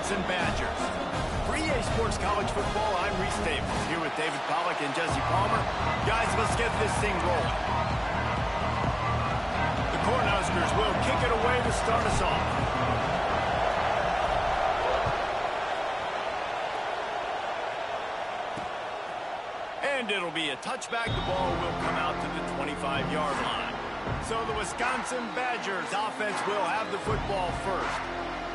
Wisconsin Badgers. For EA Sports College Football, I'm Reese Staples, here with David Pollack and Jesse Palmer. Guys, let's get this thing rolling. The Cornhuskers will kick it away to start us off. And it'll be a touchback. The ball will come out to the 25-yard line. So the Wisconsin Badgers offense will have the football first.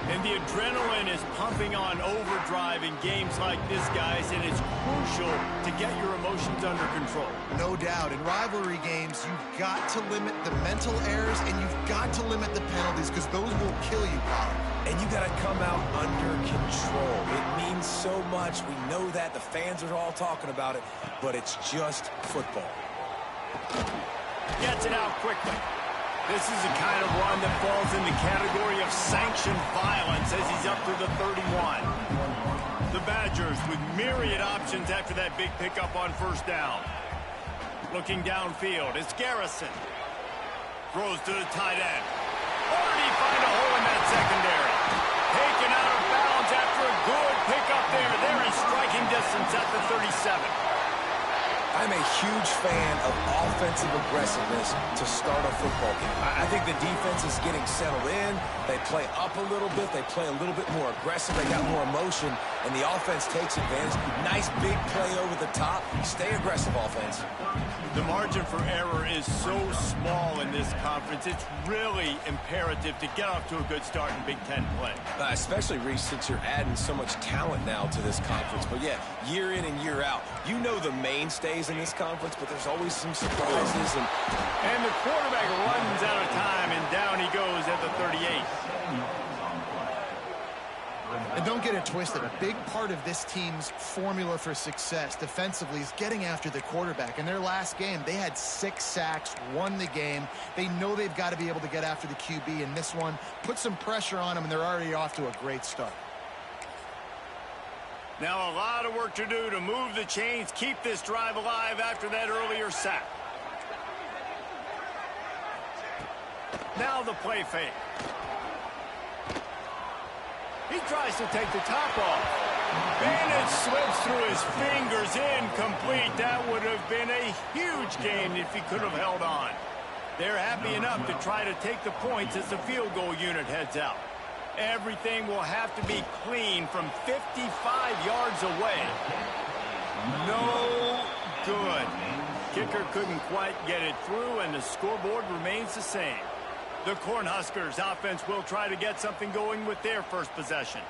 And the adrenaline is pumping on overdrive in games like this, guys, and it's crucial to get your emotions under control. No doubt. In rivalry games, you've got to limit the mental errors, and you've got to limit the penalties, because those will kill you, Pollard. And you got to come out under control. It means so much. We know that. The fans are all talking about it, but it's just football. Gets it out quickly. This is the kind of run that falls in the category of sanctioned violence as he's up to the 31. The Badgers with myriad options after that big pickup on first down. Looking downfield, it's Garrison. Throws to the tight end. Or did he find a hole in that secondary? Taken out of bounds after a good pickup there. They're in striking distance at the 37. I'm a huge fan of offensive aggressiveness to start a football game. I think the defense is getting settled in. They play up a little bit. They play a little bit more aggressive. They got more emotion, and the offense takes advantage. Nice big play over the top. Stay aggressive, offense. The margin for error is so small in this conference. It's really imperative to get off to a good start in Big Ten play. Especially, Reese, since you're adding so much talent now to this conference. But, yeah, year in and year out, you know the mainstays in this conference, but there's always some surprises. And the quarterback runs out of time, and down he goes at the 38. And don't get it twisted. A big part of this team's formula for success defensively is getting after the quarterback. In their last game, they had 6 sacks, won the game. They know they've got to be able to get after the QB, and this one put some pressure on them, and they're already off to a great start. Now a lot of work to do to move the chains, keep this drive alive after that earlier sack. Now the play fake. He tries to take the top off. Bennett slips through his fingers, incomplete. That would have been a huge gain if he could have held on. They're happy enough to try to take the points as the field goal unit heads out. Everything will have to be clean from 55 yards away. No good. Kicker couldn't quite get it through, and the scoreboard remains the same. The Cornhuskers offense will try to get something going with their first possession.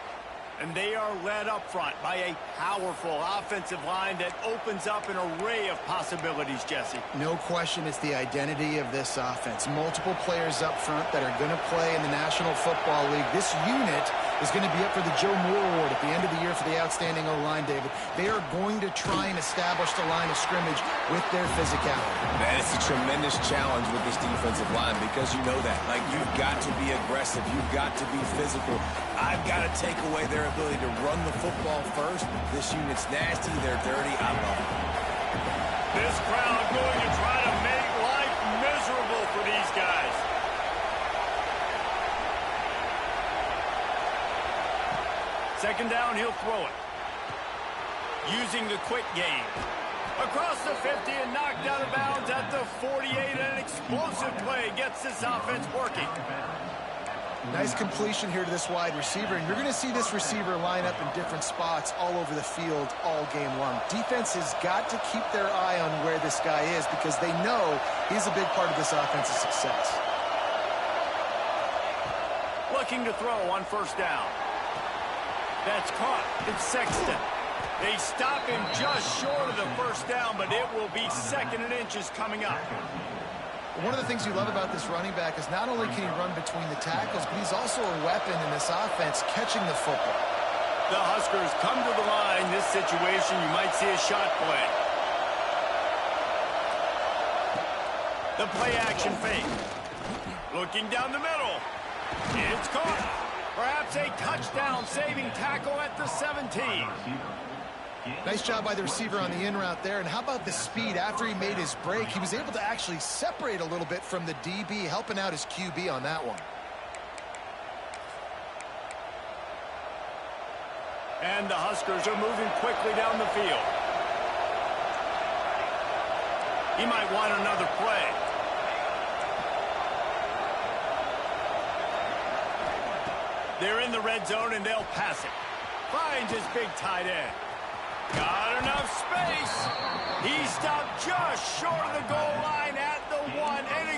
And they are led up front by a powerful offensive line that opens up an array of possibilities, Jesse. No question it's the identity of this offense. Multiple players up front that are going to play in the National Football League. This unit is going to be up for the Joe Moore Award at the end of the year for the outstanding O-line, David. They are going to try and establish the line of scrimmage with their physicality. Man, it's a tremendous challenge with this defensive line because you know that. Like, you've got to be aggressive. You've got to be physical. I've got to take away their ability to run the football first. This unit's nasty. They're dirty. I love it. This crowd going to try to make life miserable for these guys. Second down, he'll throw it. Using the quick game. Across the 50 and knocked out of bounds at the 48. An explosive play gets this offense working. Nice completion here to this wide receiver, and you're going to see this receiver line up in different spots all over the field all game long. Defense has got to keep their eye on where this guy is because they know he's a big part of this offensive success. Looking to throw on first down. That's caught. It's Sexton. They stop him just short of the first down, but it will be 2nd and inches coming up. One of the things you love about this running back is not only can he run between the tackles, but he's also a weapon in this offense catching the football. The Huskers come to the line. This situation, you might see a shot play. The play action fake. Looking down the middle. It's caught. Perhaps a touchdown-saving tackle at the 17. Nice job by the receiver on the in route there. And how about the speed after he made his break? He was able to actually separate a little bit from the DB, helping out his QB on that one. And the Huskers are moving quickly down the field. He might want another play. They're in the red zone, and they'll pass it. Finds his big tight end. Got enough space. He stopped just short of the goal line at the 1. And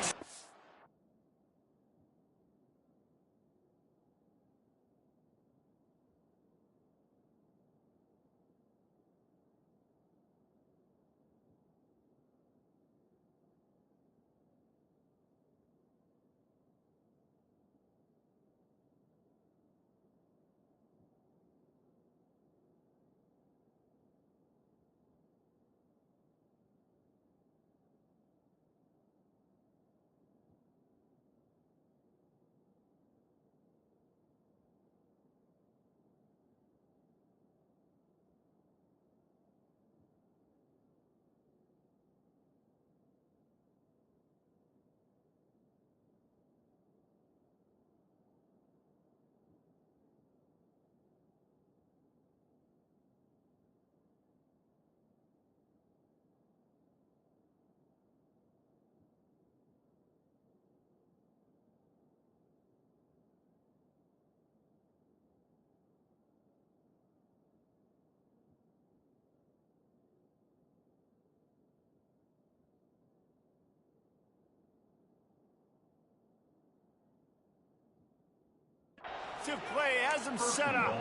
to play has him set up.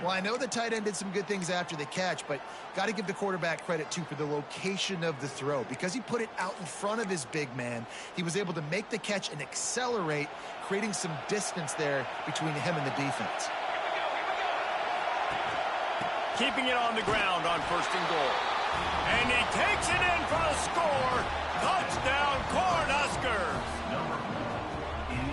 Well, I know the tight end did some good things after the catch, but got to give the quarterback credit, too, for the location of the throw. Because he put it out in front of his big man, he was able to make the catch and accelerate, creating some distance there between him and the defense. Keeping it on the ground on 1st and goal. And he takes it in for a score. Touchdown, Cornhuskers.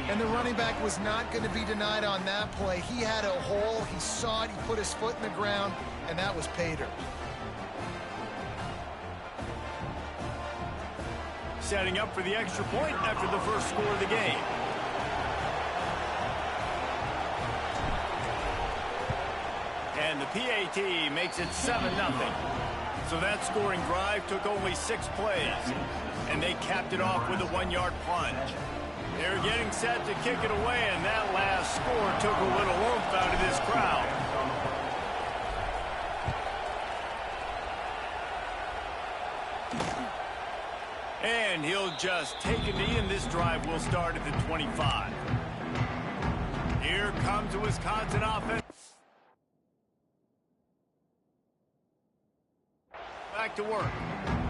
And the running back was not going to be denied on that play. He had a hole. He saw it. He put his foot in the ground, and that was pay dirt. Setting up for the extra point after the first score of the game. And the PAT makes it 7-0. So that scoring drive took only 6 plays. And they capped it off with a 1-yard plunge. They're getting set to kick it away, and that last score took a little oomph out of this crowd. And he'll just take a knee, and this drive will start at the 25. Here comes the Wisconsin offense. Back to work.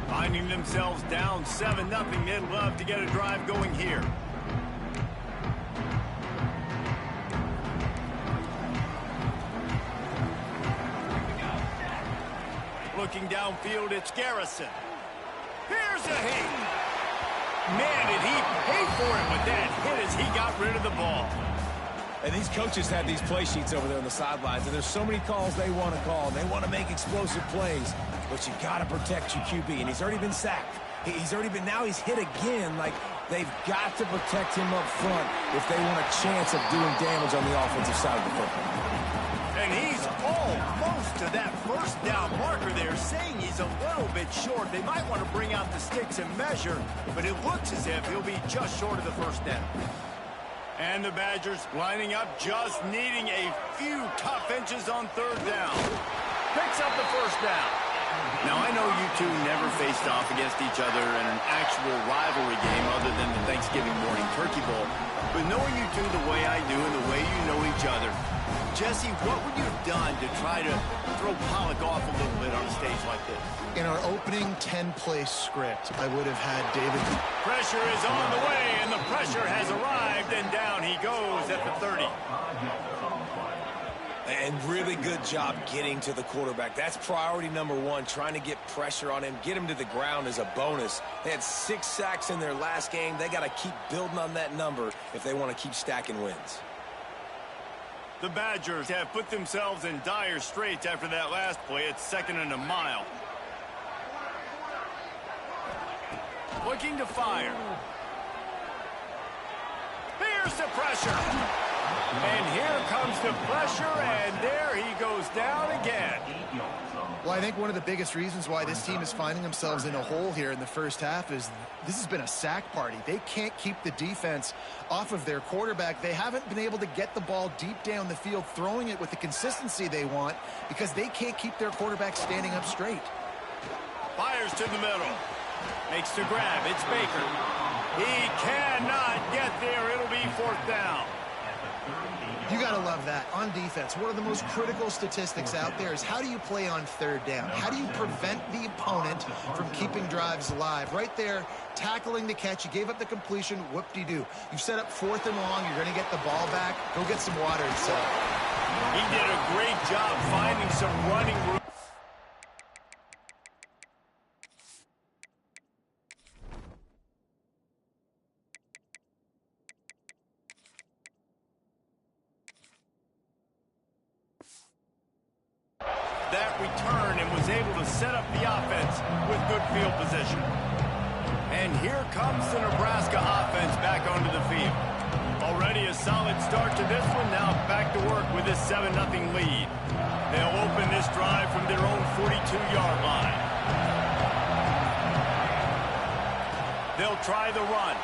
Finding themselves down 7-0, they'd love to get a drive going here. Looking downfield, it's Garrison. Here's a hit. Man, did he pay for it with that hit as he got rid of the ball. And these coaches have these play sheets over there on the sidelines, and there's so many calls they want to call. They want to make explosive plays, but you got to protect your QB, and he's already been sacked. Now he's hit again. Like, they've got to protect him up front if they want a chance of doing damage on the offensive side of the football. And he's almost to that first down marker there, saying he's a little bit short. They might want to bring out the sticks and measure, but it looks as if he'll be just short of the first down. And the Badgers lining up, just needing a few tough inches on 3rd down. Picks up the first down. Now, I know you two never faced off against each other in an actual rivalry game other than the Thanksgiving morning Turkey Bowl. But knowing you two the way I do and the way you know each other, Jesse, what would you have done to try to throw Pollock off a little bit on a stage like this? In our opening 10-play script, I would have had David. Pressure is on the way, and the pressure has arrived, and down he goes at the 30. And really good job getting to the quarterback. That's priority number 1, trying to get pressure on him. Get him to the ground is a bonus. They had 6 sacks in their last game. They got to keep building on that number if they want to keep stacking wins. The Badgers have put themselves in dire straits after that last play. It's 2nd and a mile. Looking to fire. Here's the pressure. And here comes comes the pressure, and there he goes down again. Well, I think one of the biggest reasons why this team is finding themselves in a hole here in the first half is this has been a sack party. They can't keep the defense off of their quarterback. They haven't been able to get the ball deep down the field, throwing it with the consistency they want because they can't keep their quarterback standing up straight. Fires to the middle. Makes the grab. It's Baker. He cannot get there. It'll be fourth down. You got to love that. On defense, one of the most critical statistics out there is how do you play on third down? How do you prevent the opponent from keeping drives alive? Right there, tackling the catch. You gave up the completion. Whoop-de-doo. You've set up fourth and long. You're going to get the ball back. Go get some water and set. He did a great job finding some running room. That return and was able to set up the offense with good field position. And here comes the Nebraska offense back onto the field. Already a solid start to this one. Now back to work with this 7-0 lead. They'll open this drive from their own 42-yard line. They'll try the run.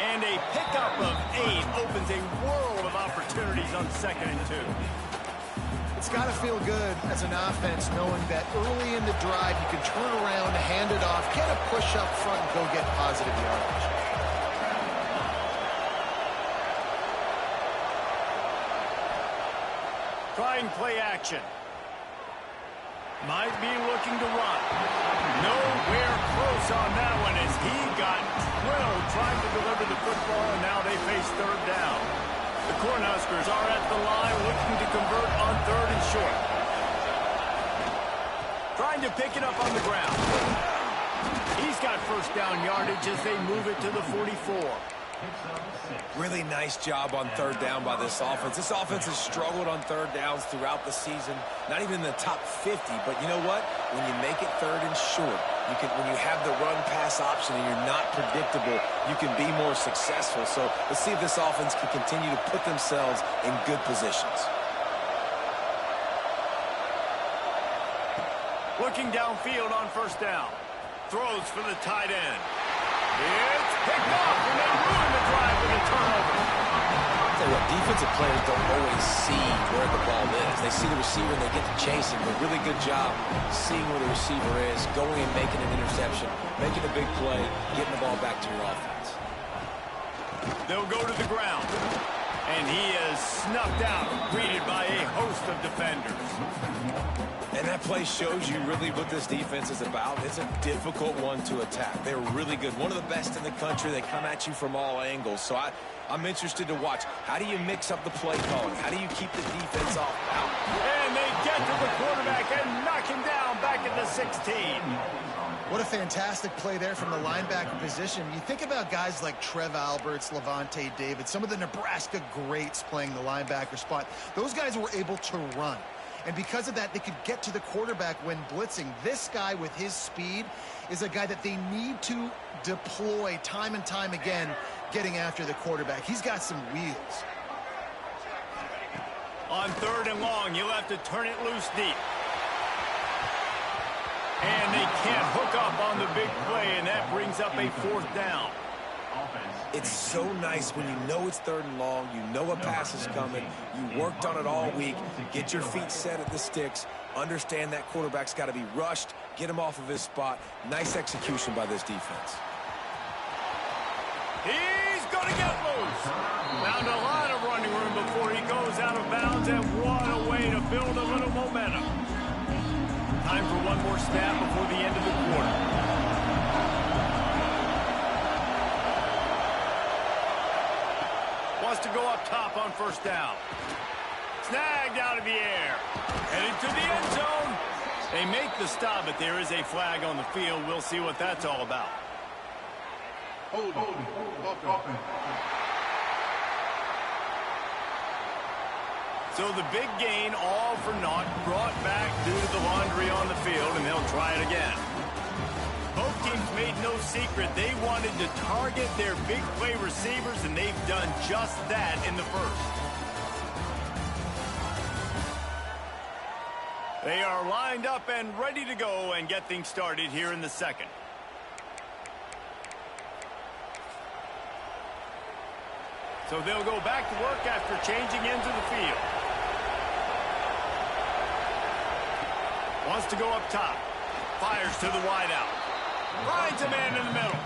And a pickup of 8 opens a world of opportunities on 2nd and 2. It's got to feel good as an offense knowing that early in the drive you can turn around, hand it off, get a push up front, and go get positive yardage. Trying play action. Might be looking to run. Nowhere close on that one as he got drilled trying to deliver the football, and now they face third down. The Cornhuskers are at the line looking to convert on 3rd and short. Trying to pick it up on the ground. He's got first down yardage as they move it to the 44. Really nice job on 3rd down by this offense. This offense has struggled on 3rd downs throughout the season. Not even in the top 50, but you know what? When you make it 3rd and short, when you have the run-pass option and you're not predictable, you can be more successful. So let's see if this offense can continue to put themselves in good positions. Looking downfield on first down. Throws for the tight end. It's picked up, and they ruin the drive with a turnover. I'll tell you what, defensive players don't always see where the ball is. They see the receiver and they get to chase him. But really good job seeing where the receiver is, going and making an interception, making a big play, getting the ball back to your offense. They'll go to the ground. And he is snuffed out, greeted by a host of defenders. And that play shows you really what this defense is about. It's a difficult one to attack. They're really good. One of the best in the country. They come at you from all angles. So I'm interested to watch. How do you mix up the play calling? How do you keep the defense off out? And they get to the quarterback and knock him down back at the 16. What a fantastic play there from the linebacker position. You think about guys like Trev Alberts, Levante David, some of the Nebraska greats playing the linebacker spot. Those guys were able to run. And because of that, they could get to the quarterback when blitzing. This guy with his speed is a guy that they need to deploy time and time again, getting after the quarterback. He's got some wheels. On 3rd and long, you'll have to turn it loose deep. And they can't hook up on the big play, and that brings up a 4th down. It's so nice when you know it's 3rd and long, you know a pass is coming, you worked on it all week, get your feet set at the sticks, understand that quarterback's got to be rushed, get him off of his spot. Nice execution by this defense. He's going to get loose. Found a lot of running room before he goes out of bounds, and what a way to build a little momentum. Time for one more snap before the end of the quarter. Wants to go up top on first down. Snagged out of the air. Headed to the end zone. They make the stop, but there is a flag on the field. We'll see what that's all about. So the big gain, all for naught, brought back due to the laundry on the field, and they'll try it again. Both teams made no secret they wanted to target their big play receivers, and they've done just that in the first. They are lined up and ready to go and get things started here in the second. So they'll go back to work after changing into the field. Wants to go up top. Fires to the wideout. Finds a man in the middle.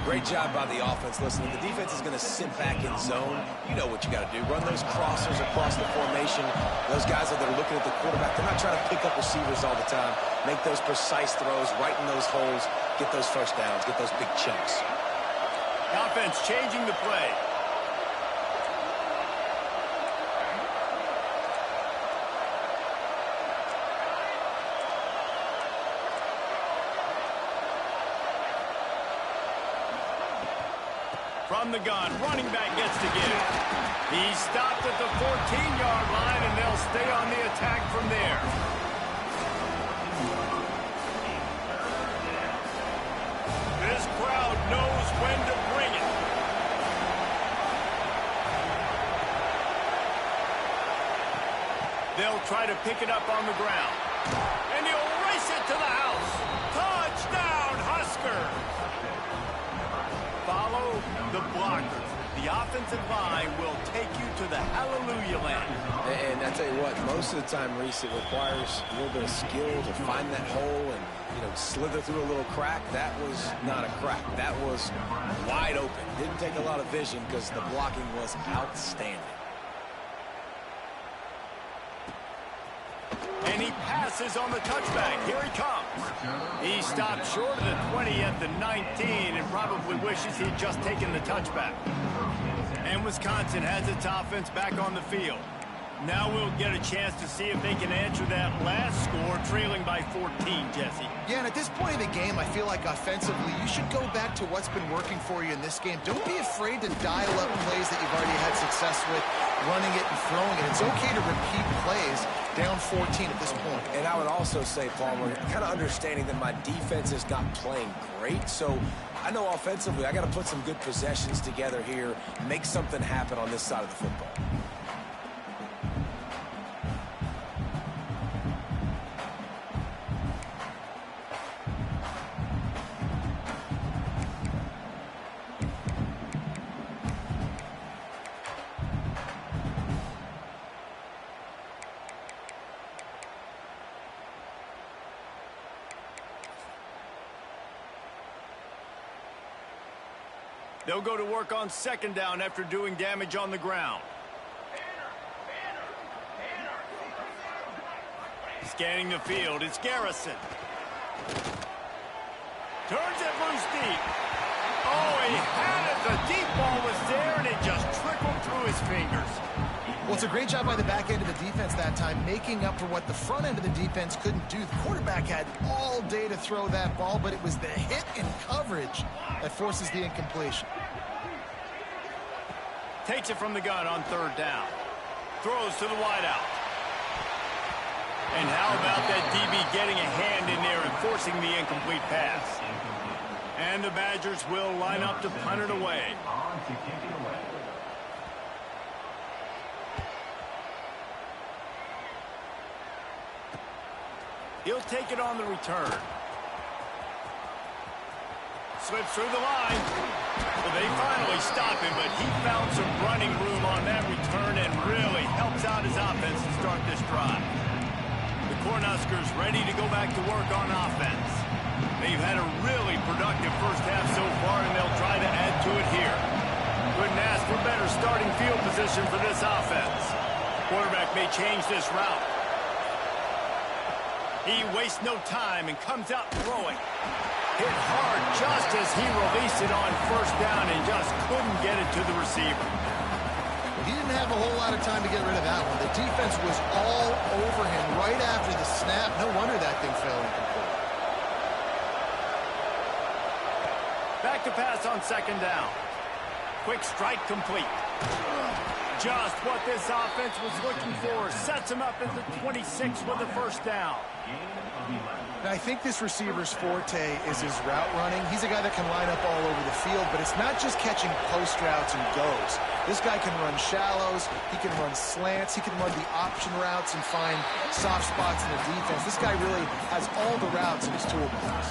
Great job by the offense. Listen, if the defense is going to sit back in zone, you know what you got to do. Run those crossers across the formation. Those guys that are looking at the quarterback, they're not trying to pick up receivers all the time. Make those precise throws, right in those holes, get those first downs, get those big chunks. Offense changing the play. From the gun, running back gets to give. He's stopped at the 14-yard line, and they'll stay on the attack from there. This crowd knows when to bring it. They'll try to pick it up on the ground. And he'll race it to the house. Touchdown, Huskers! Follow the blockers. The offensive line will take you to the hallelujah land. And I tell you what, most of the time, Reese, it requires a little bit of skill to find that hole and, slither through a little crack. That was not a crack. That was wide open. Didn't take a lot of vision because the blocking was outstanding. And he passes on the touchback. Here he comes. He stopped short of the 20 at the 19 and probably wishes he'd just taken the touchback. And Wisconsin has its offense back on the field. Now we'll get a chance to see if they can answer that last score, trailing by 14, Jesse. Yeah, and at this point in the game, I feel like offensively, you should go back to what's been working for you in this game. Don't be afraid to dial up plays that you've already had success with, running it and throwing it. It's okay to repeat plays down 14 at this point. And I would also say, Palmer, kind of understanding that my defense is not playing great, so I know offensively I got to put some good possessions together here, make something happen on this side of the football. They'll go to work on second down after doing damage on the ground. Scanning the field, it's Garrison. Turns it loose deep. Oh, he had it. The deep ball was there, and it just trickled through his fingers. Well, it's a great job by the back end of the defense that time, making up for what the front end of the defense couldn't do. The quarterback had all day to throw that ball, but it was the hit in coverage that forces the incompletion. Takes it from the gun on third down. Throws to the wideout. And how about that DB getting a hand in there and forcing the incomplete pass? And the Badgers will line up to punt it away. He'll take it on the return. Slips through the line. Well, they finally stop him, but he found some running room on that return and really helps out his offense to start this drive. The Cornhuskers ready to go back to work on offense. They've had a really productive first half so far, and they'll try to add to it here. Couldn't ask for better starting field position for this offense. Quarterback may change this route. He wastes no time and comes out throwing. Hit hard just as he released it on first down and just couldn't get it to the receiver. He didn't have a whole lot of time to get rid of that one. The defense was all over him right after the snap. No wonder that thing fell incomplete. Back to pass on second down. Quick strike complete. Just what this offense was looking for. Sets him up at the 26 with a first down. And I think this receiver's forte is his route running. He's a guy that can line up all over the field, but it's not just catching post routes and goes. This guy can run shallows, he can run slants, he can run the option routes and find soft spots in the defense. This guy really has all the routes in his toolbox.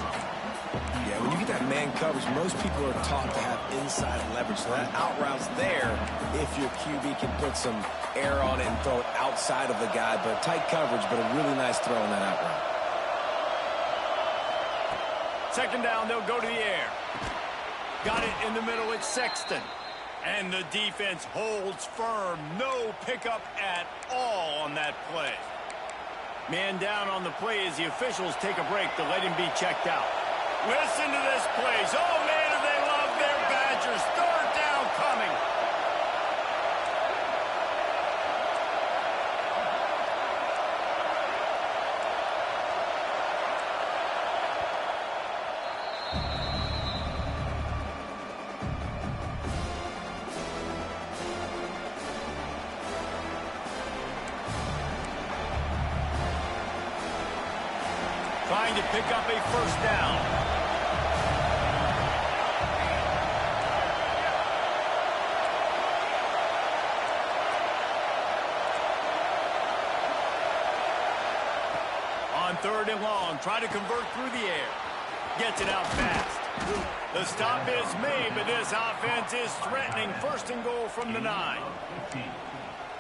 Yeah, when you get that man coverage, most people are taught to have inside leverage. So that out route's there if your QB can put some air on it and throw it outside of the guy. But tight coverage, but a really nice throw in that out route. Second down, they'll go to the air. Got it in the middle, it's Sexton. And the defense holds firm. No pickup at all on that play. Man down on the play as the officials take a break to let him be checked out. Listen to this place. Oh, man, do they love their Badgers. Third down coming. Trying to pick up a first down. On third and long, try to convert through the air. Gets it out fast. The stop is made, but this offense is threatening. First and goal from the 9.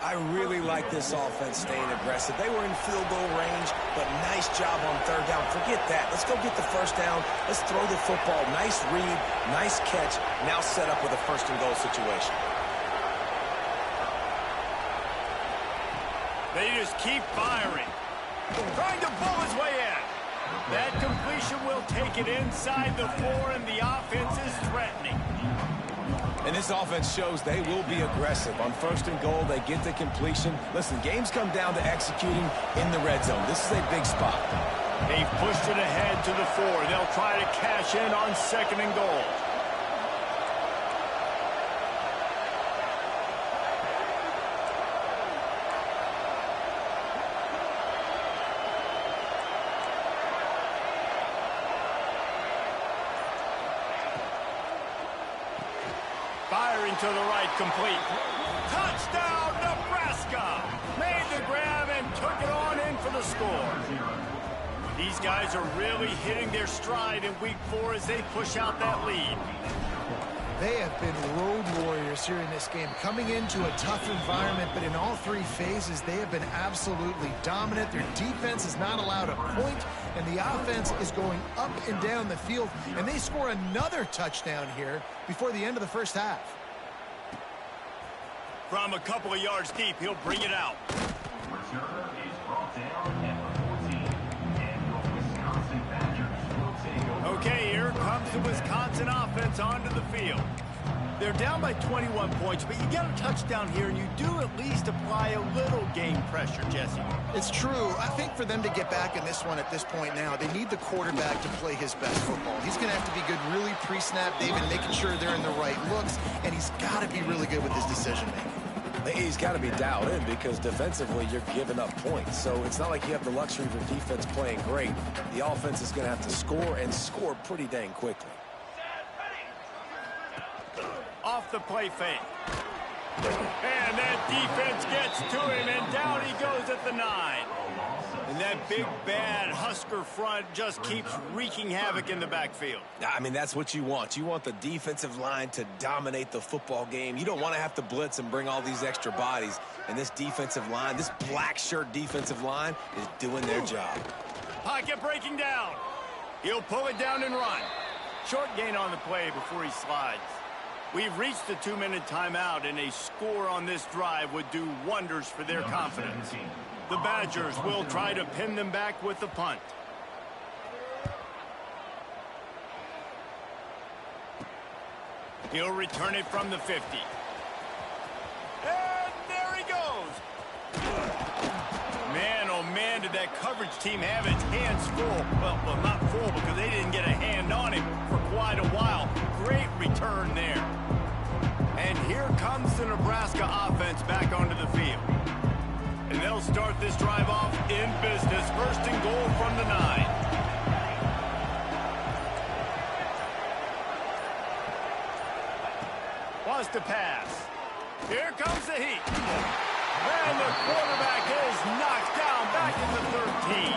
I really like this offense staying aggressive. They were in field goal range, but nice job on third down. Forget that. Let's go get the first down. Let's throw the football. Nice read, nice catch. Now set up with a first and goal situation. They just keep firing. Trying to pull his way in. That completion will take it inside the 4, and the offense is threatening. And this offense shows they will be aggressive. On first and goal, they get the completion. Listen, games come down to executing in the red zone. This is a big spot. They've pushed it ahead to the 4. They'll try to cash in on second and goal. Firing to the right, complete. Touchdown, Nebraska! Made the grab and took it on in for the score. These guys are really hitting their stride in week 4 as they push out that lead. They have been road warriors here in this game, coming into a tough environment, but in all 3 phases, they have been absolutely dominant. Their defense is not allowed a point, and the offense is going up and down the field, and they score another touchdown here before the end of the first half. From a couple of yards deep, he'll bring it out. Returner is brought down at the 14, and your Wisconsin Badgers will take over. Okay, here comes the Wisconsin offense onto the field. They're down by 21 points, but you get a touchdown here, and you do at least apply a little game pressure, Jesse. It's true. I think for them to get back in this one at this point now, they need the quarterback to play his best football. He's going to have to be good really pre-snap, David, making sure they're in the right looks, and he's got to be really good with his decision-making. He's got to be dialed in because defensively you're giving up points. So it's not like you have the luxury of your defense playing great. The offense is going to have to score and score pretty dang quickly. Off the play fake. And that defense gets to him, and down he goes at the 9. And that big, bad Husker front just keeps wreaking havoc in the backfield. I mean, that's what you want. You want the defensive line to dominate the football game. You don't want to have to blitz and bring all these extra bodies. And this defensive line, this black shirt defensive line, is doing their job. Pocket breaking down. He'll pull it down and run. Short gain on the play before he slides. We've reached the 2-minute timeout, and a score on this drive would do wonders for their confidence. The Badgers will try to pin them back with the punt. He'll return it from the 50. And there he goes. Man, oh man, did that coverage team have its hands full. Well, not full because they didn't get a hand on him for quite a while. Great return there. And here comes the Nebraska offense back onto the field. And they'll start this drive off in business. First and goal from the 9. Wants to pass. Here comes the heat. And the quarterback is knocked down back in the 13.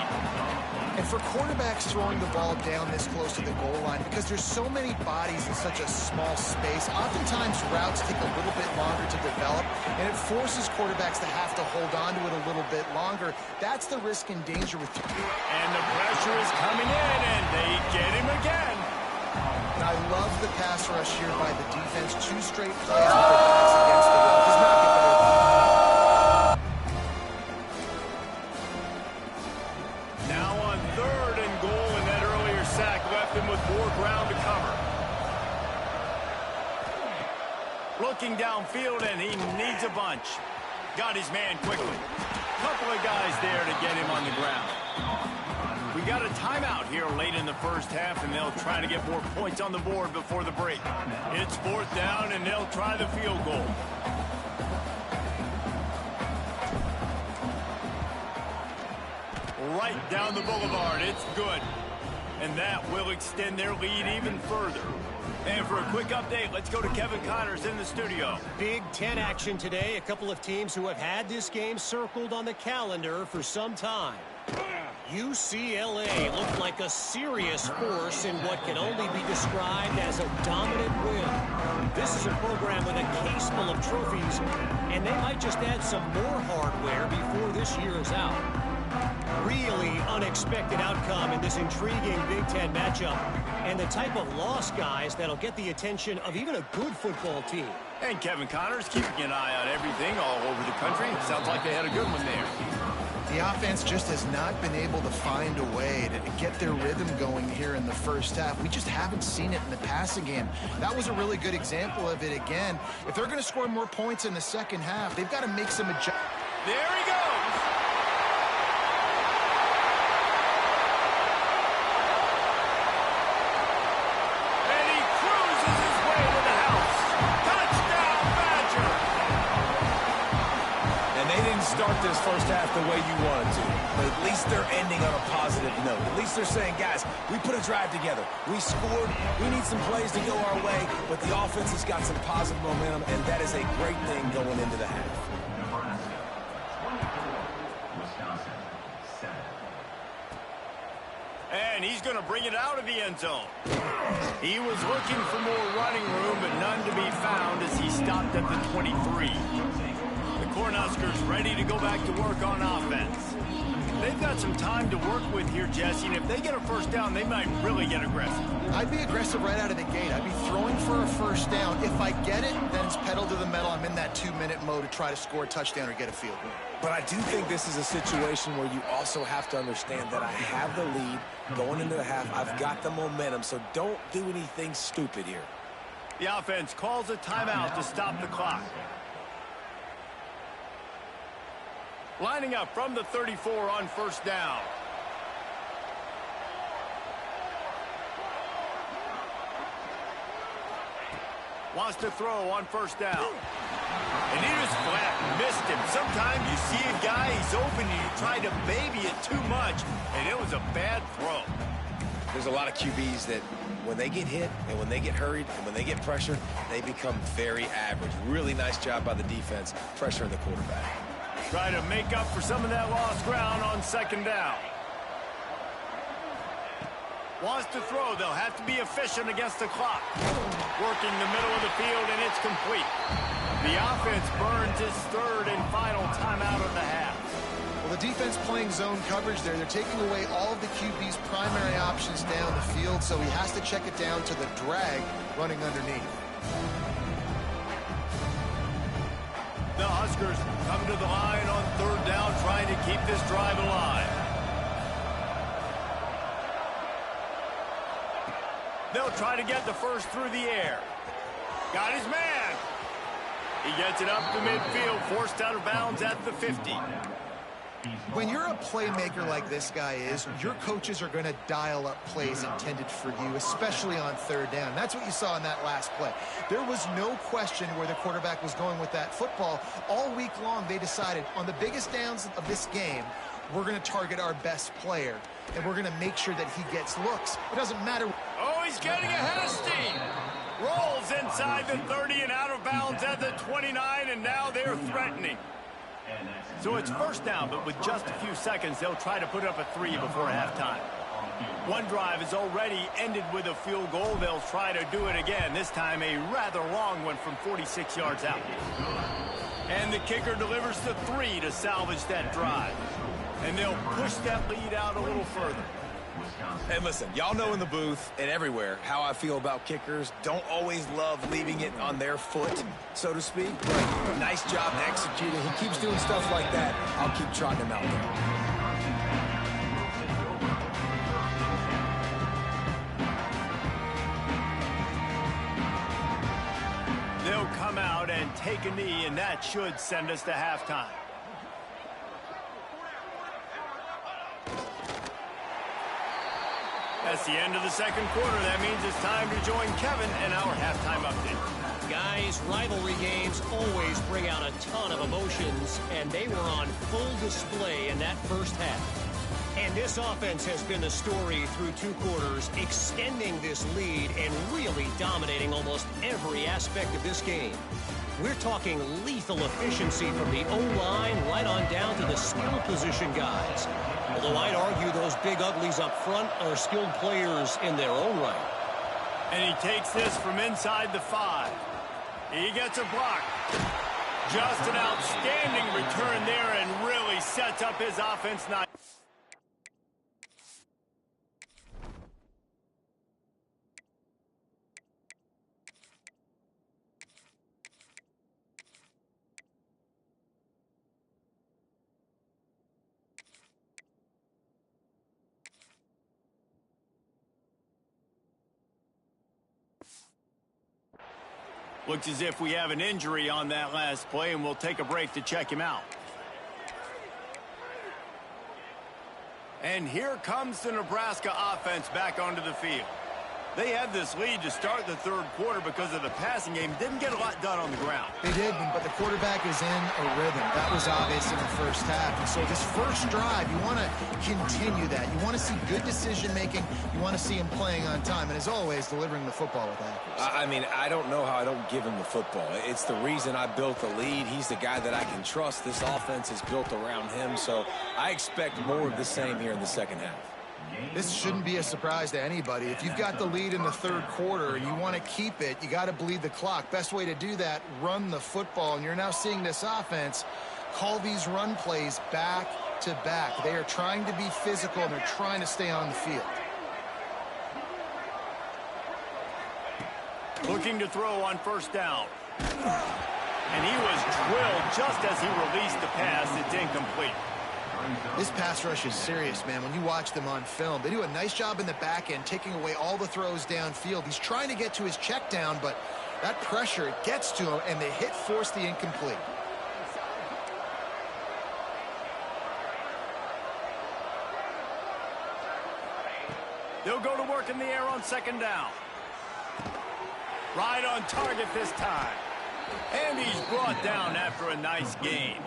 And for quarterbacks throwing the ball down this close to the goal line, because there's so many bodies in such a small space, oftentimes routes take a little bit longer to develop, and it forces quarterbacks to have to hold on to it a little bit longer. That's the risk and danger with... And the pressure is coming in, and they get him again. And I love the pass rush here by the defense. 2 straight plays with their backs against the wall. Does not get better than that. Now on 3rd and goal, and that earlier sack left him with more ground to cover. Looking downfield, and he needs a bunch. Got his man quickly. Couple of guys there to get him on the ground. We got a timeout here late in the first half, and they'll try to get more points on the board before the break. It's 4th down, and they'll try the field goal. Right down the boulevard. It's good. And that will extend their lead even further. And for a quick update, let's go to Kevin Connors in the studio. Big Ten action today. A couple of teams who have had this game circled on the calendar for some time. UCLA looked like a serious force in what can only be described as a dominant win. This is a program with a case full of trophies, and they might just add some more hardware before this year is out. Really unexpected outcome in this intriguing Big Ten matchup, and the type of loss, guys, that'll get the attention of even a good football team. And Kevin Connors keeping an eye on everything all over the country. Sounds like they had a good one there. The offense just has not been able to find a way to get their rhythm going here in the first half. We just haven't seen it in the passing game. That was a really good example of it again. If they're going to score more points in the second half, they've got to make some adjustments. There he goes. Start this first half the way you wanted to, but at least they're ending on a positive note. At least they're saying, guys, we put a drive together. We scored. We need some plays to go our way, but the offense has got some positive momentum, and that is a great thing going into the half. And he's going to bring it out of the end zone. He was looking for more running room, but none to be found as he stopped at the 23. Cornhuskers ready to go back to work on offense. They've got some time to work with here, Jesse, and if they get a first down, they might really get aggressive. I'd be aggressive right out of the gate. I'd be throwing for a first down. If I get it, then it's pedal to the metal. I'm in that 2-minute mode to try to score a touchdown or get a field goal. But I do think this is a situation where you also have to understand that I have the lead going into the half. I've got the momentum, so don't do anything stupid here. The offense calls a timeout to stop the clock. Lining up from the 34 on first down. Wants to throw on first down. And he just flat missed him. Sometimes you see a guy, he's open, and you try to baby it too much, and it was a bad throw. There's a lot of QBs that when they get hit and when they get hurried and when they get pressured, they become very average. Really nice job by the defense pressuring the quarterback. Try to make up for some of that lost ground on second down. Wants to throw. They'll have to be efficient against the clock. Working the middle of the field, and it's complete. The offense burns his third and final timeout of the half. Well, the defense playing zone coverage there. They're taking away all of the QB's primary options down the field, so he has to check it down to the drag running underneath. The Huskers come to the line on third down, trying to keep this drive alive. They'll try to get the first through the air. Got his man. He gets it up to midfield, forced out of bounds at the 50. When you're a playmaker like this guy is, your coaches are going to dial up plays intended for you, especially on third down. That's what you saw in that last play. There was no question where the quarterback was going with that football. All week long, they decided on the biggest downs of this game, we're going to target our best player, and we're going to make sure that he gets looks. It doesn't matter. Oh, he's getting ahead of steam. Rolls inside the 30 and out of bounds at the 29, and now they're threatening. So it's first down, but with just a few seconds, they'll try to put up a 3 before halftime. One drive is already ended with a field goal. They'll try to do it again, this time a rather long one from 46 yards out. And the kicker delivers the 3 to salvage that drive. And they'll push that lead out a little further. And listen, y'all know in the booth and everywhere how I feel about kickers. Don't always love leaving it on their foot, so to speak. But nice job executing. He keeps doing stuff like that. I'll keep trotting him out there. They'll come out and take a knee, and that should send us to halftime. That's the end of the second quarter. That means it's time to join Kevin and our halftime update. Guys, rivalry games always bring out a ton of emotions, and they were on full display in that first half. And this offense has been the story through 2 quarters, extending this lead and really dominating almost every aspect of this game. We're talking lethal efficiency from the O-line right on down to the skill position guys. Although I'd argue those big uglies up front are skilled players in their own right. And he takes this from inside the 5. He gets a block. Just an outstanding return there and really sets up his offense nice. Looks as if we have an injury on that last play, and we'll take a break to check him out. And here comes the Nebraska offense back onto the field. They had this lead to start the third quarter because of the passing game. Didn't get a lot done on the ground. They did, but the quarterback is in a rhythm. That was obvious in the first half. And so this first drive, you want to continue that. You want to see good decision-making. You want to see him playing on time. And as always, delivering the football with accuracy. I mean, I don't know how I don't give him the football. It's the reason I built the lead. He's the guy that I can trust. This offense is built around him. So I expect more of the same here in the second half. This shouldn't be a surprise to anybody. If you've got the lead in the third quarter and you want to keep it, you got to bleed the clock. Best way to do that, run the football. And you're now seeing this offense call these run plays back to back. They are trying to be physical, and they're trying to stay on the field. Looking to throw on first down. And he was drilled just as he released the pass. It's incomplete. This pass rush is serious, man. When you watch them on film, they do a nice job in the back end, taking away all the throws downfield. He's trying to get to his check down, but that pressure gets to him, and the hit forced the incomplete. They'll go to work in the air on second down. Right on target this time. And he's brought down after a nice gain.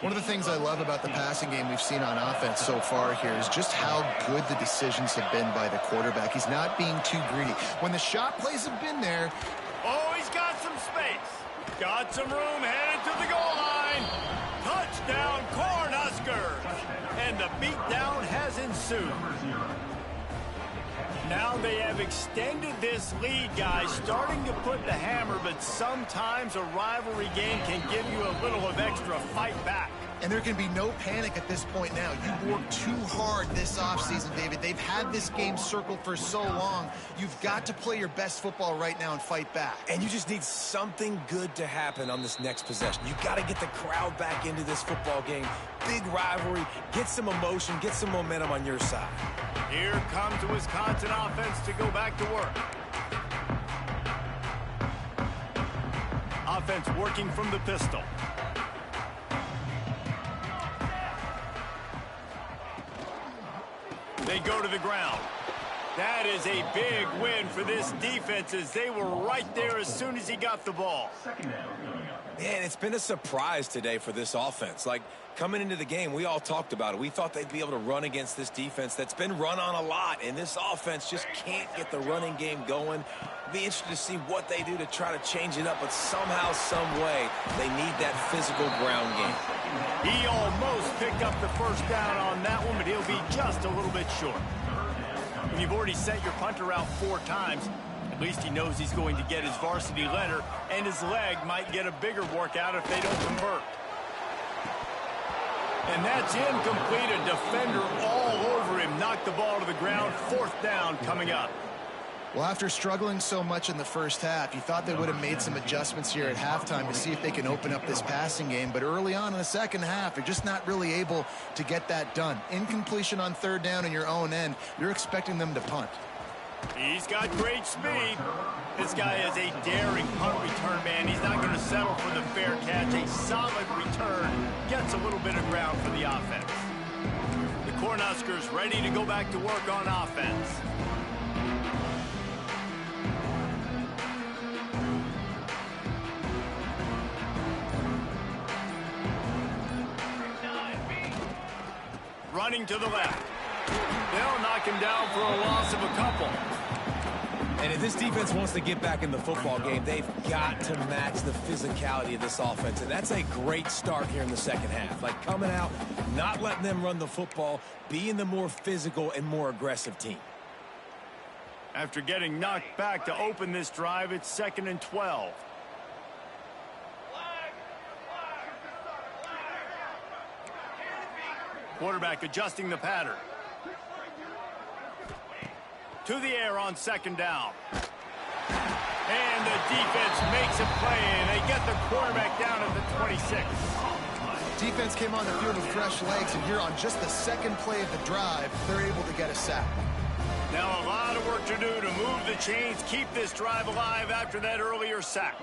One of the things I love about the passing game we've seen on offense so far here is just how good the decisions have been by the quarterback. He's not being too greedy. When the shot plays have been there. Oh, he's got some space. Got some room, headed to the goal line. Touchdown, Cornhuskers. And the beatdown has ensued. Now they have extended this lead, guys, starting to put the hammer, but sometimes a rivalry game can give you a little of extra fight back. And there can be no panic at this point now. You worked too hard this offseason, David. They've had this game circled for so long. You've got to play your best football right now and fight back. And you just need something good to happen on this next possession. You got to get the crowd back into this football game. Big rivalry. Get some emotion. Get some momentum on your side. Here comes the Wisconsin offense to go back to work. Offense working from the pistol. They go to the ground. That is a big win for this defense as they were right there as soon as he got the ball. Man, it's been a surprise today for this offense. Like, coming into the game, we all talked about it. We thought they'd be able to run against this defense that's been run on a lot, and this offense just can't get the running game going. Be interested to see what they do to try to change it up, but somehow, some way, they need that physical ground game. He almost picked up the first down on that one, but he'll be just a little bit short. When you've already sent your punter out 4 times, at least he knows he's going to get his varsity letter, and his leg might get a bigger workout if they don't convert. And that's incomplete. A defender all over him. Knocked the ball to the ground. 4th down coming up. Well, after struggling so much in the first half, you thought they would have made some adjustments here at halftime to see if they can open up this passing game. But early on in the second half, they're just not really able to get that done. Incompletion on 3rd down in your own end, you're expecting them to punt. He's got great speed. This guy is a daring punt return man. He's not going to settle for the fair catch. A solid return gets a little bit of ground for the offense. The Cornhuskers ready to go back to work on offense. Running to the left. They'll knock him down for a loss of a couple. And if this defense wants to get back in the football game, they've got to match the physicality of this offense. And that's a great start here in the second half. Like, coming out, not letting them run the football, being the more physical and more aggressive team. After getting knocked back to open this drive, it's 2nd and 12. Quarterback adjusting the pattern. To the air on 2nd down. And the defense makes a play, and they get the quarterback down at the 26. Defense came on the field with fresh legs, and here on just the 2nd play of the drive, they're able to get a sack. Now a lot of work to do to move the chains, keep this drive alive after that earlier sack.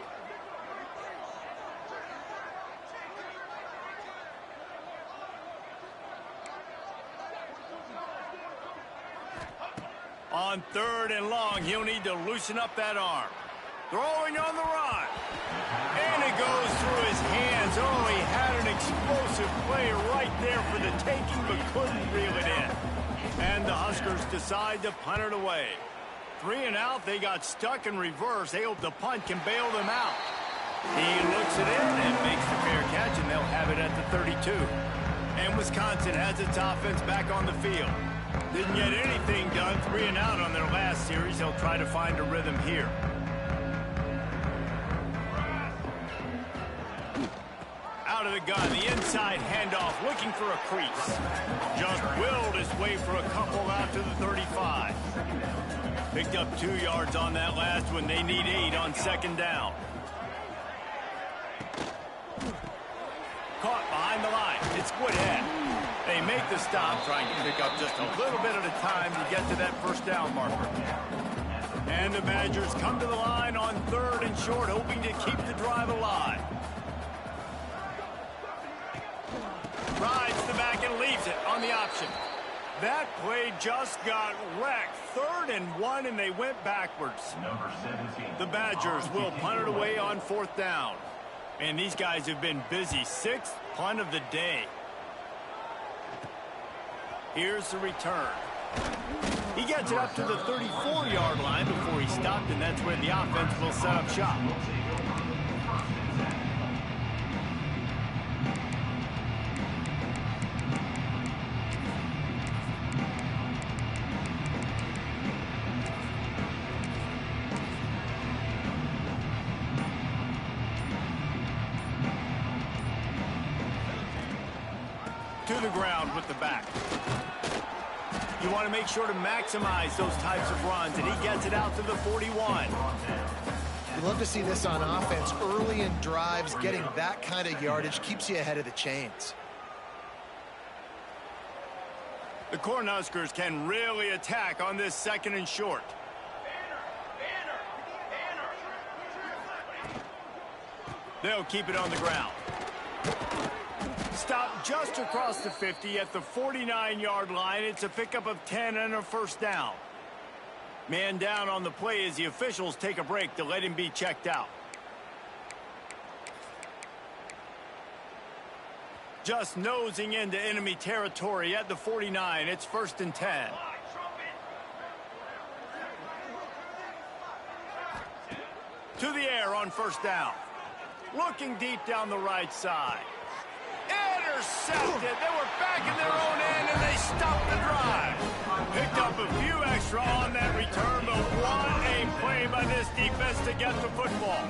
On 3rd and long, he'll need to loosen up that arm. Throwing on the run. And it goes through his hands. Oh, he had an explosive play right there for the taking, but couldn't reel it in. And the Huskers decide to punt it away. 3 and out, they got stuck in reverse. They hope the punt can bail them out. He looks it in and makes the fair catch, and they'll have it at the 32. And Wisconsin has its offense back on the field. Didn't get anything done, 3 and out on their last series. They'll try to find a rhythm here. Out of the gun, the inside handoff, looking for a crease. Just willed his way for a couple out to the 35. Picked up 2 yards on that last one. They need 8 on 2nd down. Caught behind the line. It's Woodhead. They make the stop, trying to pick up just a little bit at a time to get to that 1st down marker. And the Badgers come to the line on 3rd and short, hoping to keep the drive alive. Rides the back and leaves it on the option. That play just got wrecked. 3rd and 1, and they went backwards. The Badgers will punt it away on 4th down. And these guys have been busy. 6th punt of the day. Here's the return. He gets it up to the 34-yard line before he stopped, and that's where the offense will set up shop. To the ground with the back. You want to make sure to maximize those types of runs, and he gets it out to the 41. You'd love to see this on offense. Early in drives, getting that kind of yardage keeps you ahead of the chains. The Cornhuskers can really attack on this 2nd and short. They'll keep it on the ground. stop just across the 50 at the 49-yard line. It's a pickup of 10 and a first down. Man down on the play as the officials take a break to let him be checked out. Just nosing into enemy territory at the 49. It's 1st and 10. To the air on first down. Looking deep down the right side. Intercepted. They were back in their own end, and they stopped the drive. Picked up a few extra on that return, but what a play by this defense to get the football.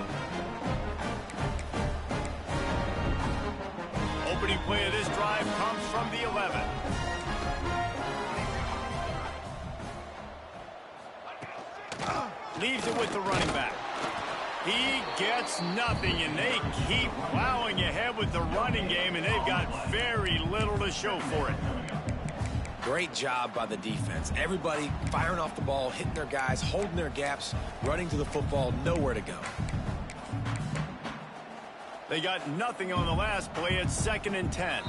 Opening play of this drive comes from the 11. Leaves it with the running back. He gets nothing, and they keep plowing ahead with the running game, and they've got very little to show for it. Great job by the defense. Everybody firing off the ball, hitting their guys, holding their gaps, running to the football, nowhere to go. They got nothing on the last play. It's 2nd and 10.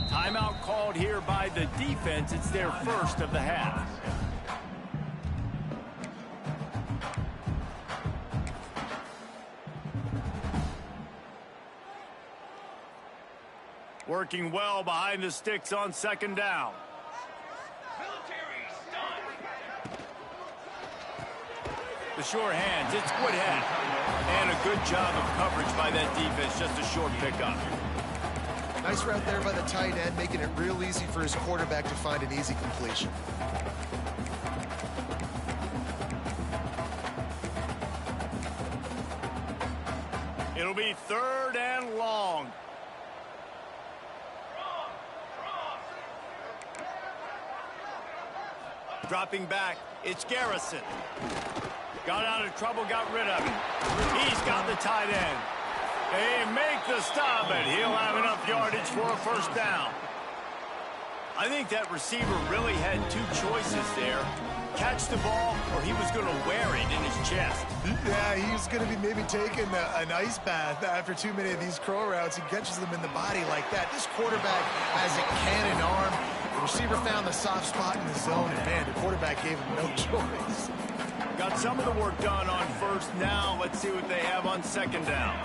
Timeout called here by the defense. It's their first of the half. Working well behind the sticks on 2nd down. The sure hands, it's Woodhead. And a good job of coverage by that defense, just a short pickup. Nice route there by the tight end, making it real easy for his quarterback to find an easy completion. It'll be 3rd and long. Dropping back, it's Garrison. Got out of trouble, got rid of it. He's got the tight end. They make the stop, and he'll have enough yardage for a first down. I think that receiver really had two choices there. Catch the ball, or he was going to wear it in his chest. Yeah, he was going to be maybe taking an ice bath after too many of these crow routes. He catches them in the body like that. This quarterback has a cannon arm. The receiver found the soft spot in the zone, and man, the quarterback gave him no choice. Got some of the work done on first. Now let's see what they have on 2nd down.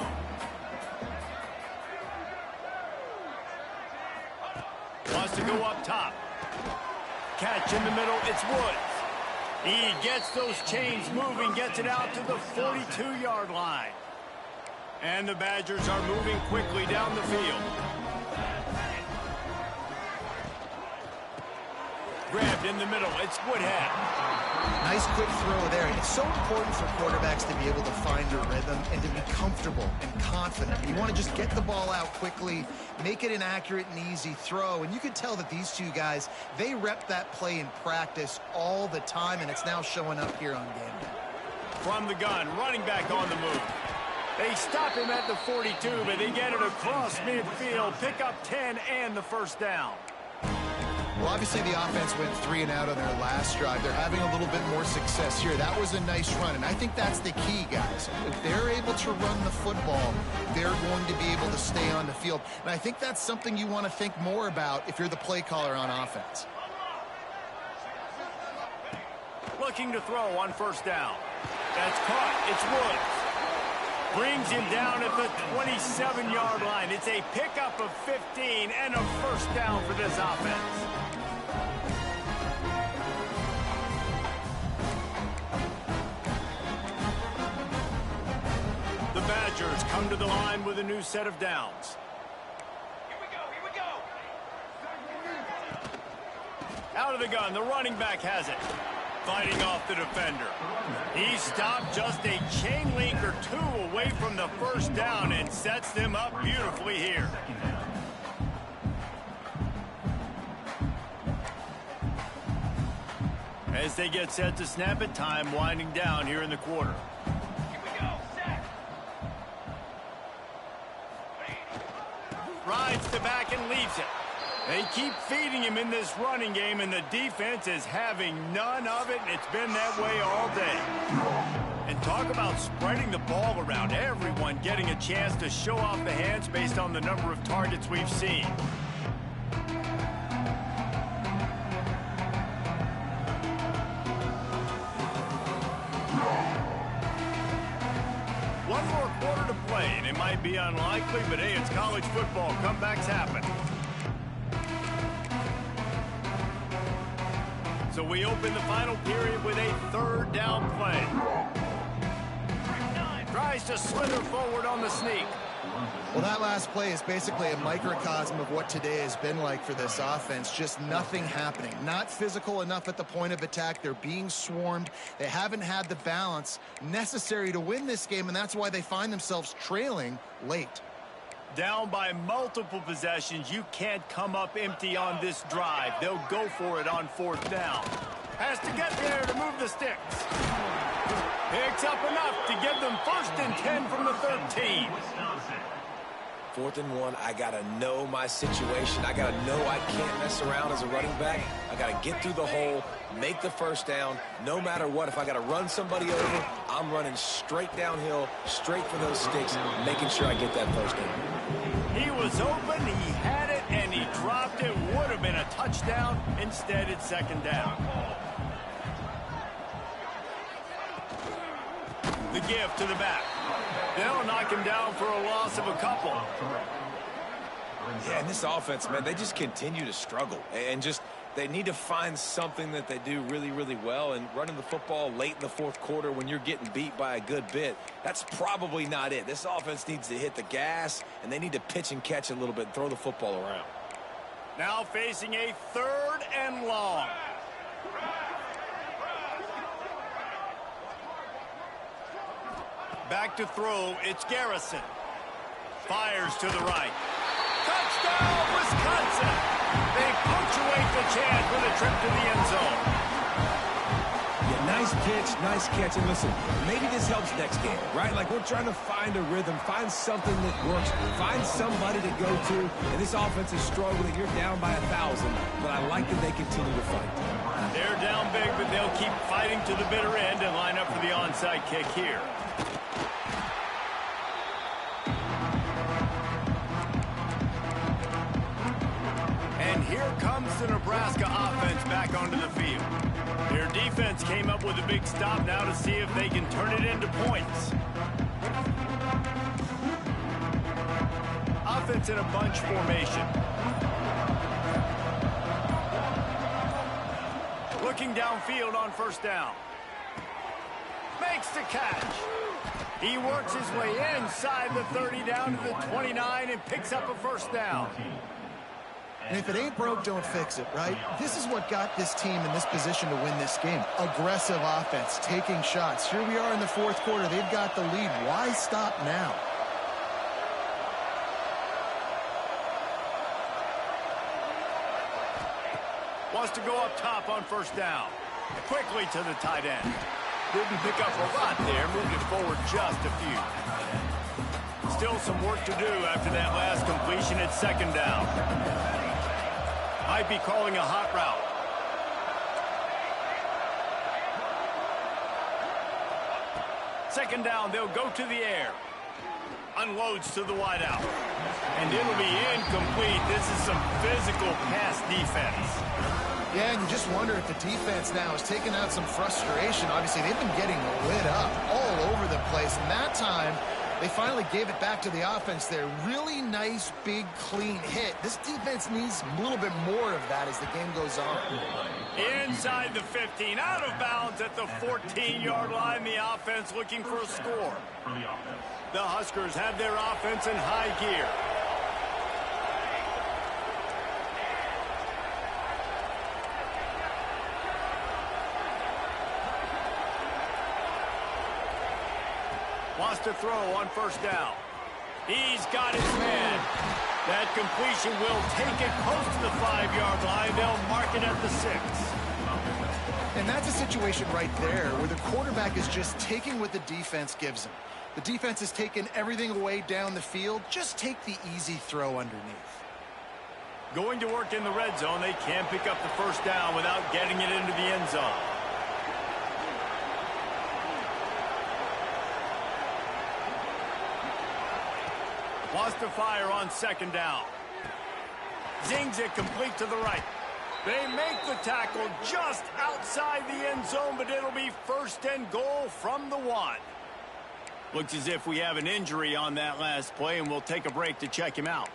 Wants to go up top. Catch in the middle, it's Woods. He gets those chains moving, gets it out to the 42-yard line. And the Badgers are moving quickly down the field. Grabbed in the middle, it's Woodhead. Nice quick throw there. It's so important for quarterbacks to be able to find a rhythm and to be comfortable and confident. You want to just get the ball out quickly, make it an accurate and easy throw. And you can tell that these two guys, they rep that play in practice all the time, and it's now showing up here on game day. From the gun, running back on the move. They stop him at the 42, but they get it across midfield, pick up 10 and the first down. Well, obviously the offense went 3 and out on their last drive. They're having a little bit more success here. That was a nice run, and I think that's the key, guys. If they're able to run the football, they're going to be able to stay on the field. And I think that's something you want to think more about if you're the play caller on offense. Looking to throw on first down. That's caught. It's Woods. Brings him down at the 27-yard line. It's a pickup of 15 and a first down for this offense. The Badgers come to the line with a new set of downs. Here we go. Out of the gun, the running back has it. Fighting off the defender. He stopped just a chain link or two away from the first down and sets them up beautifully here. As they get set to snap it, time winding down here in the quarter. Here we go. Set. Rides the back and leaves it. They keep feeding him in this running game, and the defense is having none of it, and it's been that way all day. And talk about spreading the ball around, everyone getting a chance to show off the hands based on the number of targets we've seen. might be unlikely, but hey, it's college football. Comebacks happen. So we open the final period with a third down play. Tries to slither forward on the sneak. Well, that last play is basically a microcosm of what today has been like for this offense. Just nothing happening. Not physical enough at the point of attack. They're being swarmed. They haven't had the balance necessary to win this game, and that's why they find themselves trailing late. Down by multiple possessions, you can't come up empty on this drive. They'll go for it on fourth down. Has to get there to move the sticks. Picks up enough to give them 1st and 10 from the 13. 4th and 1, I got to know my situation. I got to know I can't mess around as a running back. I got to get through the hole, make the first down. No matter what, if I got to run somebody over, I'm running straight downhill, straight for those sticks, making sure I get that first down. He was open, he had it, and he dropped it. Would have been a touchdown. Instead, it's 2nd down. The give to the back. They'll knock him down for a loss of a couple. Yeah, and this offense, man, they just continue to struggle. And just, they need to find something that they do really, really well. And running the football late in the 4th quarter when you're getting beat by a good bit, that's probably not it. This offense needs to hit the gas, and they need to pitch and catch a little bit and throw the football around. Now facing a 3rd and long. Back to throw, it's Garrison. Fires to the right. Touchdown, Wisconsin! They punctuate the chance with a trip to the end zone. Yeah, nice pitch, nice catch. And listen, maybe this helps next game, right? Like, we're trying to find a rhythm, find something that works, find somebody to go to. And this offense is struggling. You're down by 1,000, but I like that they continue to fight. They're down big, but they'll keep fighting to the bitter end and line up for the onside kick here. Here comes the Nebraska offense back onto the field. Their defense came up with a big stop now to see if they can turn it into points. Offense in a bunch formation. Looking downfield on 1st down. Makes the catch. He works his way inside the 30 down to the 29 and picks up a 1st down. And if it ain't broke, don't fix it, right? This is what got this team in this position to win this game. Aggressive offense, taking shots. Here we are in the 4th quarter. They've got the lead. Why stop now? Wants to go up top on 1st down. Quickly to the tight end. Didn't pick up a lot there. Moved it forward just a few. Still some work to do after that last completion at 2nd down. Might be calling a hot route. Second down, they'll go to the air. Unloads to the wideout. And it'll be incomplete. This is some physical pass defense. Yeah, and you just wonder if the defense now has taken out some frustration. Obviously, they've been getting lit up all over the place. And that time, they finally gave it back to the offense there. Really nice, big, clean hit. This defense needs a little bit more of that as the game goes on. Inside the 15, out of bounds at the 14-yard line. The offense looking for a score. The Huskers have their offense in high gear. Wants to throw on 1st down. He's got his man. That completion will take it close to the 5-yard line. They'll mark it at the 6. And that's a situation right there where the quarterback is just taking what the defense gives him. The defense has taken everything away down the field. Just take the easy throw underneath. Going to work in the red zone. They can pick up the 1st down without getting it into the end zone. Wants to fire on 2nd down. Zings it complete to the right. They make the tackle just outside the end zone, but it'll be 1st and goal from the 1. Looks as if we have an injury on that last play, and we'll take a break to check him out.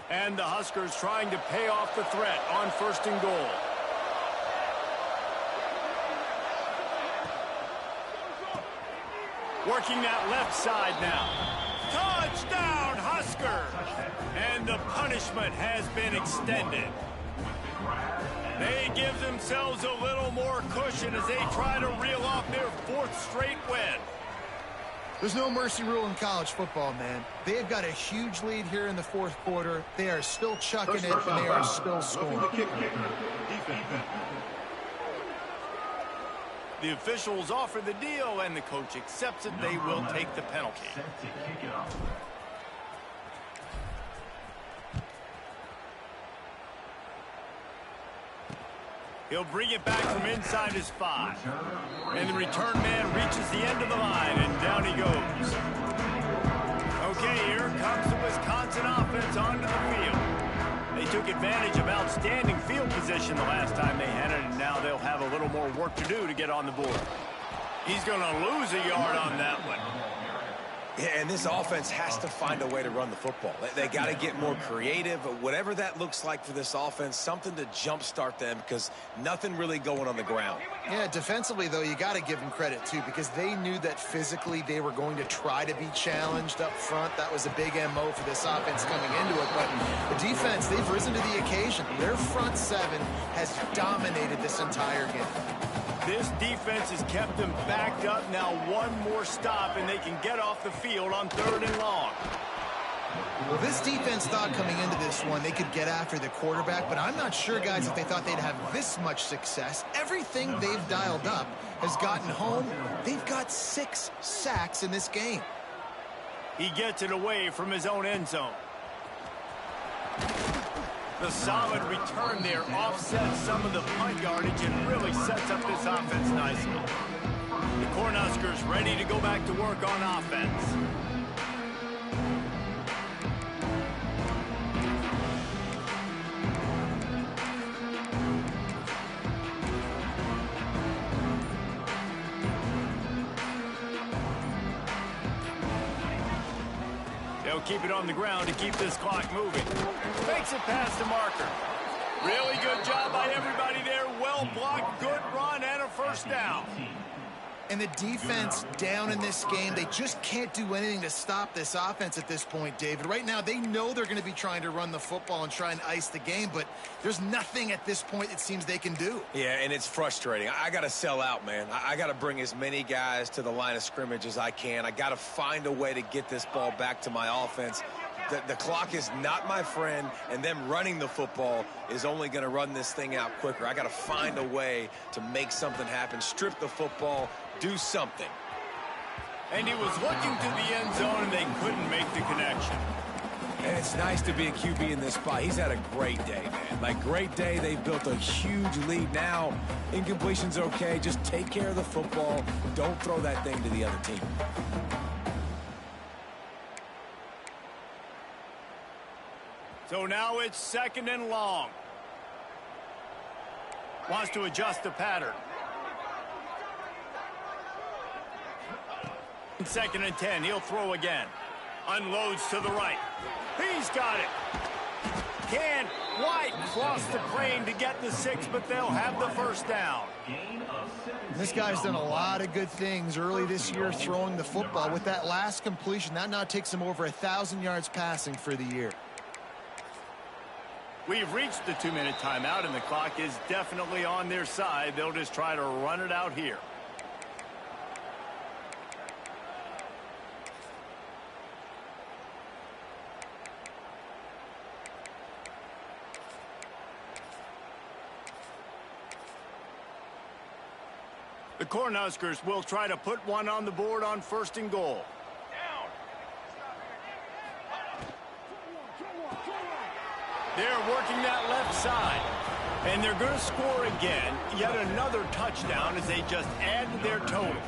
And the Huskers trying to pay off the threat on 1st and goal. Working that left side now. Touchdown, Husker! And the punishment has been extended. They give themselves a little more cushion as they try to reel off their 4th straight win. There's no mercy rule in college football, man. They've got a huge lead here in the 4th quarter. They are still chucking it, and they are still scoring. The officials offer the deal, and the coach accepts it. They will take the penalty. He'll bring it back from inside his 5. And the return man reaches the end of the line, and down he goes. Okay, here comes the Wisconsin offense onto the field. They took advantage of outstanding field position the last time they had it, and now they'll have a little more work to do to get on the board. He's going to lose a yard on that one. Yeah, and this offense has to find a way to run the football. They got to get more creative, whatever that looks like for this offense, something to jumpstart them because nothing really going on the ground. Yeah, defensively, though, you got to give them credit, too, because they knew that physically they were going to try to be challenged up front. That was a big MO for this offense coming into it. But the defense, they've risen to the occasion. Their front 7 has dominated this entire game. This defense has kept them backed up. Now one more stop, and they can get off the field on 3rd and long. Well, this defense thought coming into this one they could get after the quarterback, but I'm not sure, guys, if they thought they'd have this much success. Everything they've dialed up has gotten home. They've got 6 sacks in this game. He gets it away from his own end zone. The solid return there offsets some of the punt yardage and really sets up this offense nicely. The Cornhuskers ready to go back to work on offense. They'll keep it on the ground to keep this clock moving. Makes it past the marker. Really good job by everybody there. Well blocked, good run, and a 1st down. And the defense down in this game, they just can't do anything to stop this offense at this point, David. Right now, they know they're going to be trying to run the football and try and ice the game, but there's nothing at this point it seems they can do. Yeah, and it's frustrating. I got to sell out, man. I got to bring as many guys to the line of scrimmage as I can. I got to find a way to get this ball back to my offense. The clock is not my friend, and them running the football is only going to run this thing out quicker. I got to find a way to make something happen, strip the football, do something. And he was looking to the end zone, and they couldn't make the connection. And it's nice to be a QB in this spot. He's had a great day, man. Like, great day. They've built a huge lead now. Incompletion's okay. Just take care of the football. Don't throw that thing to the other team. So now it's 2nd and long. Wants to adjust the pattern. 2nd and 10. He'll throw again. Unloads to the right. He's got it. Can White cross the plane to get the 6, but they'll have the 1st down. This guy's done a lot of good things early this year throwing the football. With that last completion, that now takes him over 1,000 yards passing for the year. We've reached the 2-minute timeout, and the clock is definitely on their side. They'll just try to run it out here. The Cornhuskers will try to put one on the board on 1st and goal. They're working that left side. And they're going to score again. Yet another touchdown as they just add to their total.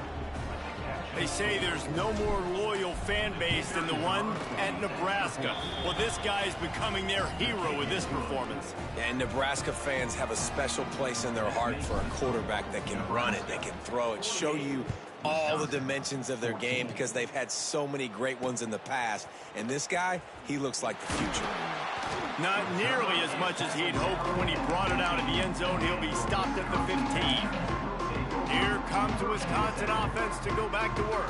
They say there's no more loyal fan base than the one at Nebraska. Well, this guy's becoming their hero with this performance. And Nebraska fans have a special place in their heart for a quarterback that can run it, that can throw it, show you all the dimensions of their game because they've had so many great ones in the past. And this guy, he looks like the future. Not nearly as much as he'd hoped when he brought it out of the end zone. He'll be stopped at the 15. Here comes the Wisconsin offense to go back to work.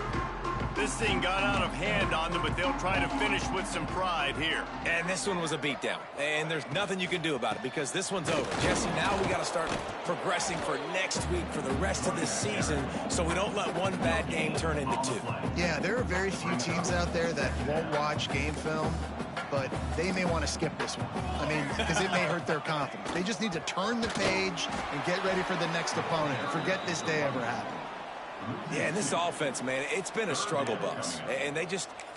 This thing got out of hand on them, but they'll try to finish with some pride here. And this one was a beatdown. And there's nothing you can do about it because this one's over. Jesse, now we got to start progressing for next week, for the rest of this season, so we don't let one bad game turn into two. Yeah, there are very few teams out there that won't watch game film, but they may want to skip this one. I mean, because it may hurt their confidence. They just need to turn the page and get ready for the next opponent and forget this day ever happened. Yeah, and this offense, man, it's been a struggle bus. And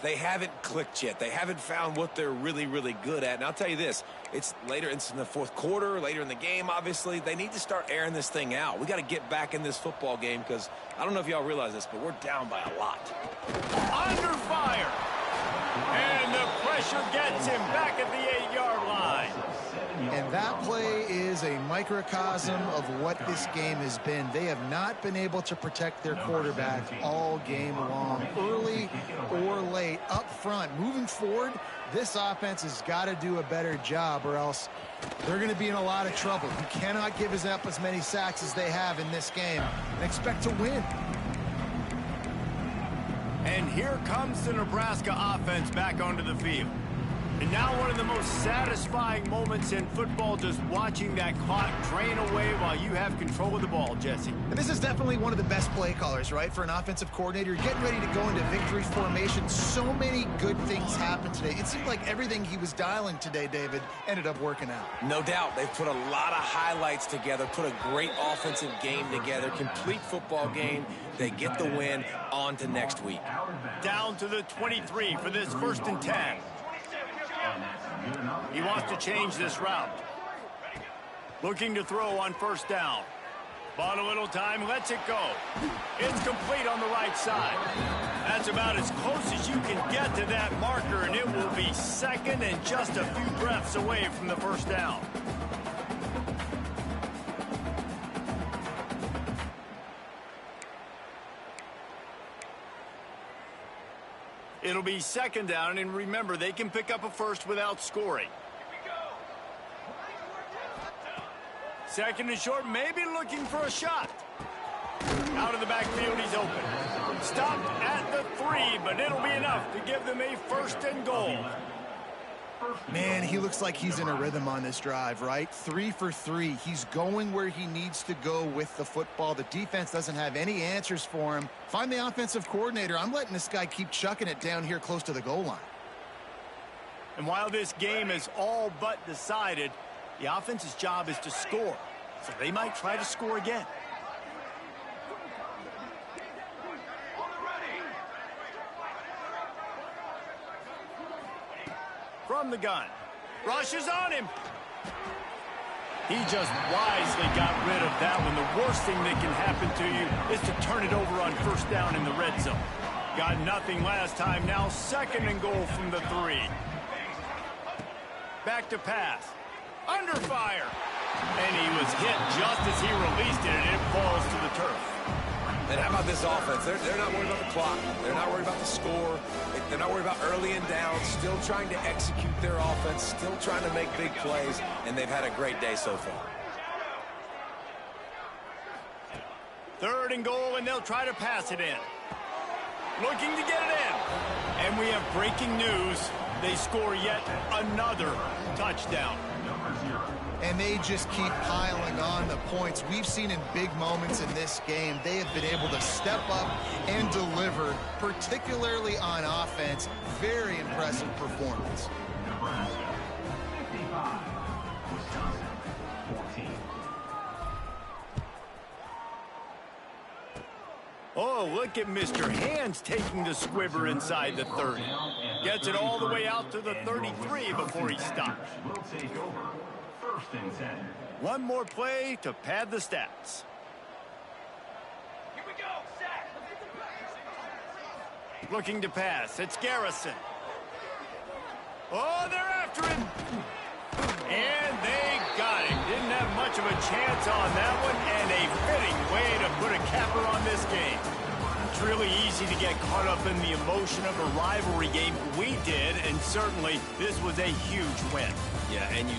they haven't clicked yet. They haven't found what they're really, really good at. And I'll tell you this, it's in the fourth quarter, later in the game, obviously. They need to start airing this thing out. We got to get back in this football game because I don't know if y'all realize this, but we're down by a lot. Under fire. And the pressure gets him back at the 8-yard line. And that play is a microcosm of what this game has been. They have not been able to protect their quarterback all game long, early or late, up front. Moving forward, this offense has got to do a better job or else they're going to be in a lot of trouble. You cannot give up as many sacks as they have in this game and expect to win. And here comes the Nebraska offense back onto the field. And now one of the most satisfying moments in football, just watching that clock drain away while you have control of the ball, Jesse. And this is definitely one of the best play callers, right, for an offensive coordinator. You're getting ready to go into victory formation. So many good things happened today. It seemed like everything he was dialing today, David, ended up working out. No doubt. They've put a lot of highlights together, put a great offensive game together, complete football game. They get the win on to next week. Down to the 23 for this 1st and 10. He wants to change this route. Looking to throw on 1st down. Bought a little time, lets it go. It's complete on the right side. That's about as close as you can get to that marker, and it will be 2nd and just a few breaths away from the 1st down. It'll be 2nd down, and remember, they can pick up a first without scoring. 2nd and short, maybe looking for a shot. Out of the backfield, he's open. Stopped at the 3, but it'll be enough to give them a 1st and goal. Man, he looks like he's in a rhythm on this drive, right? 3 for 3. He's going where he needs to go with the football. The defense doesn't have any answers for him. Find the offensive coordinator. I'm letting this guy keep chucking it down here close to the goal line. And while this game is all but decided, the offense's job is to score. So they might try to score again. From the gun. Rushes on him. He just wisely got rid of that one. The worst thing that can happen to you is to turn it over on 1st down in the red zone. Got nothing last time. Now 2nd and goal from the 3. Back to pass. Under fire. And he was hit just as he released it, and it falls to the turf. And how about this offense? They're not worried about the clock. They're not worried about the score. They're not worried about early and down. Still trying to execute their offense. Still trying to make big plays. And they've had a great day so far. 3rd and goal, and they'll try to pass it in. Looking to get it in. And we have breaking news. They score yet another touchdown. And they just keep piling on the points. We've seen in big moments in this game, they have been able to step up and deliver, particularly on offense. Very impressive performance. Nebraska 55, Wisconsin 14. Oh, look at Mr. Hands taking the squibber inside the 30. Gets it all the way out to the 33 before he stops. Will take over 1st and 10. One more play to pad the stats. Here we go, set. Looking to pass. It's Garrison. Oh, they're after him. And they got him. Didn't have much of a chance on that one, and a fitting way to put a capper on this game. It's really easy to get caught up in the emotion of a rivalry game. We did, and certainly this was a huge win. Yeah, and you